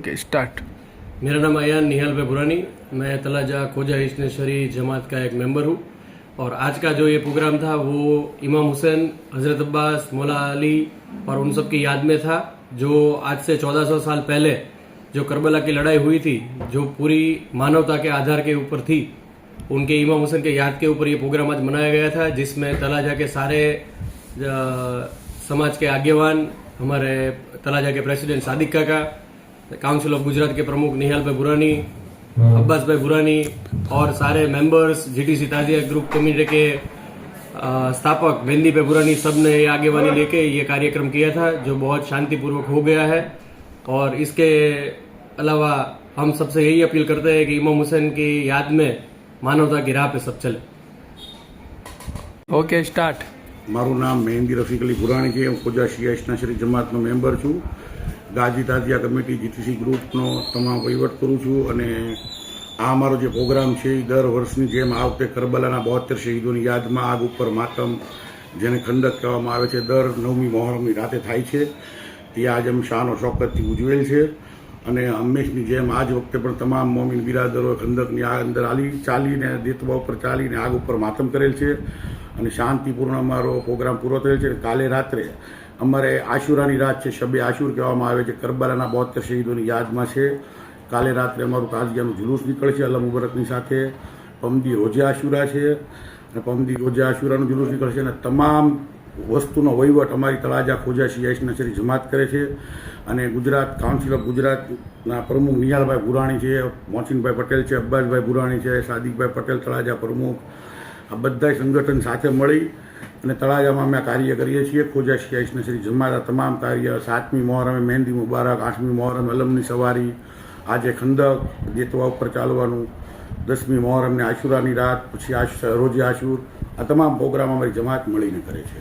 Okay start. मेरा नाम अयान निहाल भाई बुरानी, मैं तलाजा खोजा इस्नेशरी जमात का एक मेंबर हूँ। और आज का जो ये प्रोग्राम था वो इमाम हुसैन, हजरत अब्बास, मौला अली और उन सब की याद में था, जो आज से 1400 साल पहले जो करबला की लड़ाई हुई थी, जो पूरी मानवता के आधार के ऊपर थी, उनके इमाम हुसैन के याद के ऊपर ये प्रोग्राम आज मनाया गया था, जिसमें तलाजा के सारे समाज के आगेवान, हमारे तलाजा के प्रेसिडेंट सादिक काका, काउंसिल ऑफ गुजरात के प्रमुख निहाल भाई बुरानी, अब्बास भाई बुरानी और सारे मेंबर्स, जीटीसी ताजिया ग्रुप कमेटी के स्थापक मेहंदी भाई बुरानी, सब ने ये आगेवानी लेके ये कार्यक्रम किया था, जो बहुत शांतिपूर्वक हो गया है। और इसके अलावा हम सबसे यही अपील करते हैं कि इमाम हुसैन की याद में मानवता की राह पे सब चले। Okay start. મારું નામ મહેંદી રફીક અલી ભુરાણી છે. હું ખોજા શિયા ઇસ્નાશરી જમાતનો મેમ્બર છું. ગાજી તાજિયા કમિટી જીટીસી ગ્રુપનો તમામ વહીવટ કરું છું. અને આ અમારો જે પ્રોગ્રામ છે એ દર વર્ષની જેમ આ વખતે કરબલાના 72 શહીદોની યાદમાં આગ ઉપર માતમ, જેને ખંડક કહેવામાં આવે છે, દર 9મી મોહરમની રાતે થાય છે. તે આજ અમે શાન શોકતથી ઉજવેલ છે. અને હંમેશની જેમ આજ વખતે પણ તમામ મોમીન બિરાદરોએ ખંડકની આ અંદર ચાલીને દેતવા ઉપર ચાલીને આગ ઉપર માતમ કરેલ છે. અને શાંતિપૂર્ણ અમારો પ્રોગ્રામ પૂરો થયેલ છે. કાલે રાત્રે અમારે આશુરાની રાત છે, શબે આશુર કહેવામાં આવે છે, કરબલાના 72 શહીદોની યાદમાં છે. કાલે રાત્રે અમારું તાજિયાનું જુલુસ નીકળશે અલ્લાહ મુબારકની સાથે. પમદી રોજે આશુરા છે અને પમદી રોજે આશુરાનું જુલુસ નીકળશે. અને તમામ વસ્તુનો વહીવટ અમારી તળાજા ખોજા શિયા ઇસ્નાશરી જમાત કરે છે. અને ગુજરાત કાઉન્સિલ ઓફ ગુજરાતના પ્રમુખ નિહાલભાઈ ભુરાણી છે, મોહસિનભાઈ પટેલ છે, અબ્બાસભાઈ ભુરાણી છે, સાદિકભાઈ પટેલ તળાજા પ્રમુખ, આ બધા સંગઠન સાથે મળી અને તળાજામાં અમે કાર્ય કરીએ છીએ. ખોજા શિયા ઇસ્નાશરી જમાત આ તમામ કાર્ય 7મી મોહરમે મહેંદી મુબારક, 8મી મોહરમે અલમની સવારી, આજે ખંડક દેતવા ઉપર ચાલવાનું, 10મી મોહરમને આશુરાની રાત, પછી રોજે આશુર, આ તમામ પ્રોગ્રામ અમારી જમાત મળીને કરે છે.